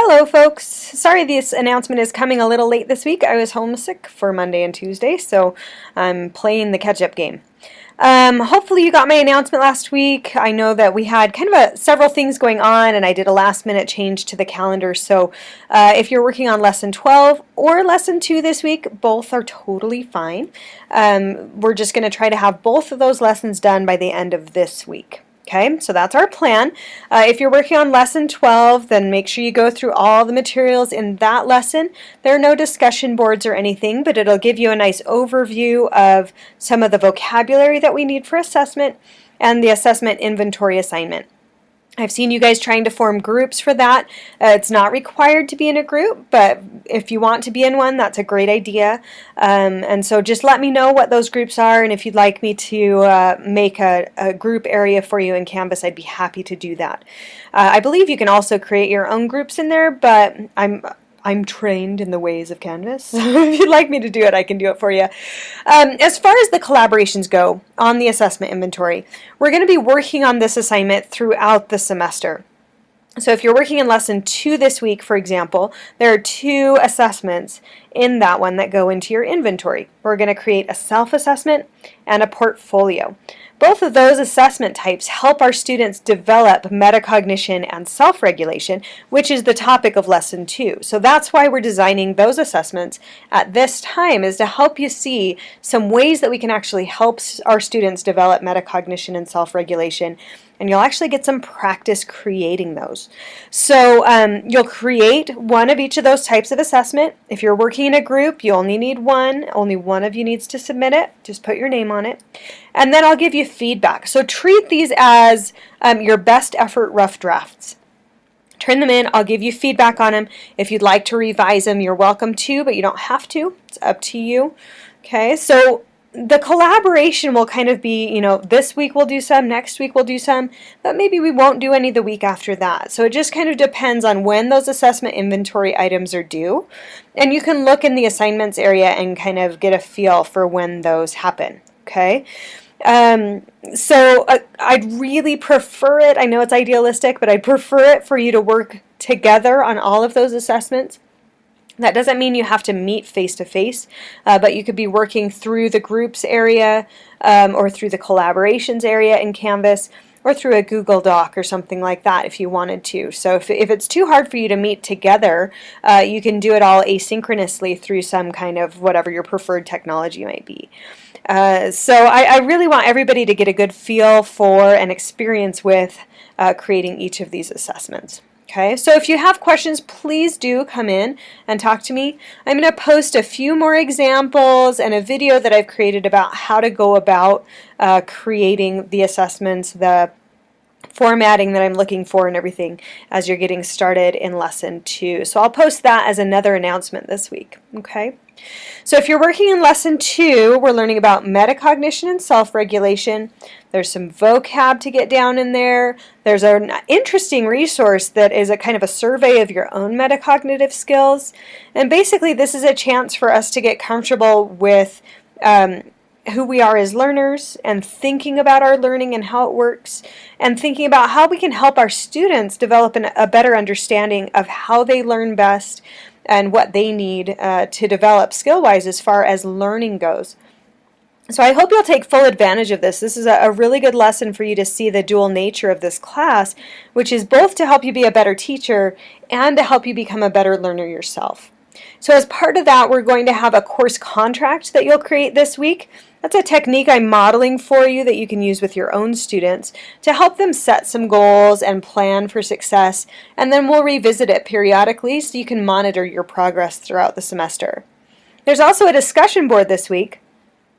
Hello folks! Sorry this announcement is coming a little late this week. I was homesick for Monday and Tuesday, so I'm playing the catch-up game. Hopefully you got my announcement last week. I know that we had kind of several things going on and I did a last-minute change to the calendar, so if you're working on Lesson 12 or Lesson 2 this week, both are totally fine. We're just going to try to have both of those lessons done by the end of this week. Okay, so that's our plan. If you're working on Lesson 12, then make sure you go through all the materials in that lesson. There are no discussion boards or anything, but it'll give you a nice overview of some of the vocabulary that we need for assessment and the assessment inventory assignment. I've seen you guys trying to form groups for that. It's not required to be in a group, but if you want to be in one, that's a great idea. And so just let me know what those groups are, and if you'd like me to make a group area for you in Canvas, I'd be happy to do that. I believe you can also create your own groups in there, but I'm trained in the ways of Canvas. If you'd like me to do it, I can do it for you. As far as the collaborations go on the assessment inventory, we're going to be working on this assignment throughout the semester. So if you're working in Lesson 2 this week, for example, there are 2 assessments in that one that go into your inventory. We're going to create a self-assessment and a portfolio. Both of those assessment types help our students develop metacognition and self-regulation, which is the topic of Lesson 2. So that's why we're designing those assessments at this time, is to help you see some ways that we can actually help our students develop metacognition and self-regulation, and you'll actually get some practice creating those. So you'll create one of each of those types of assessment. If you're working in a group, you only need one. Only one of you needs to submit it. Just put your name on it. And then I'll give you feedback. So treat these as your best effort rough drafts. Turn them in. I'll give you feedback on them. If you'd like to revise them, you're welcome to, but you don't have to. It's up to you. Okay, so the collaboration will kind of be, you know, this week we'll do some, next week we'll do some, but maybe we won't do any the week after that. So it just kind of depends on when those assessment inventory items are due. And you can look in the assignments area and kind of get a feel for when those happen. Okay. So I'd really prefer it, I know it's idealistic, but I'd prefer it for you to work together on all of those assessments. That doesn't mean you have to meet face-to-face, but you could be working through the groups area or through the collaborations area in Canvas, or through a Google Doc or something like that if you wanted to. So if it's too hard for you to meet together, you can do it all asynchronously through some kind of whatever your preferred technology might be. So I really want everybody to get a good feel for and experience with creating each of these assessments. Okay, so if you have questions, please do come in and talk to me. I'm going to post a few more examples and a video that I've created about how to go about creating the assessments, the formatting that I'm looking for and everything as you're getting started in Lesson 2. So I'll post that as another announcement this week. Okay. So if you're working in Lesson 2, we're learning about metacognition and self-regulation. There's some vocab to get down in there. There's an interesting resource that is a kind of a survey of your own metacognitive skills. And basically this is a chance for us to get comfortable with who we are as learners and thinking about our learning and how it works, and thinking about how we can help our students develop a better understanding of how they learn best and what they need to develop skill-wise as far as learning goes. So I hope you'll take full advantage of this. This is a really good lesson for you to see the dual nature of this class, which is both to help you be a better teacher and to help you become a better learner yourself. So as part of that, we're going to have a course contract that you'll create this week. That's a technique I'm modeling for you that you can use with your own students to help them set some goals and plan for success, and then we'll revisit it periodically so you can monitor your progress throughout the semester. There's also a discussion board this week,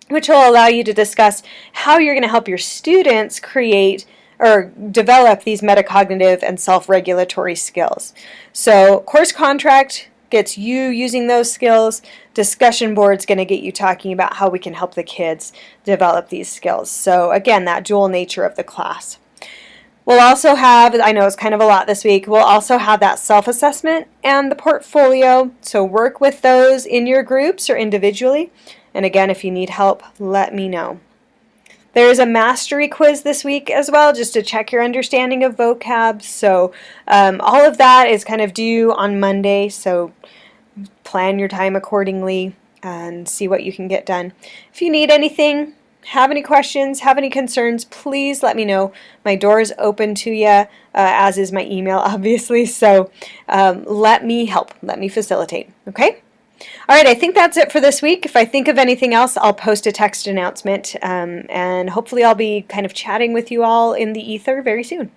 which will allow you to discuss how you're going to help your students create or develop these metacognitive and self-regulatory skills. So course contract gets you using those skills. Discussion board's going to get you talking about how we can help the kids develop these skills. So again, that dual nature of the class. We'll also have, I know it's kind of a lot this week, we'll also have that self-assessment and the portfolio. So work with those in your groups or individually. And again, if you need help, let me know. There's a mastery quiz this week as well, just to check your understanding of vocab. So all of that is kind of due on Monday, so plan your time accordingly and see what you can get done. If you need anything, have any questions, have any concerns, please let me know. My door is open to you, as is my email, obviously. So let me help, let me facilitate, okay? All right, I think that's it for this week. If I think of anything else, I'll post a text announcement, and hopefully I'll be kind of chatting with you all in the ether very soon.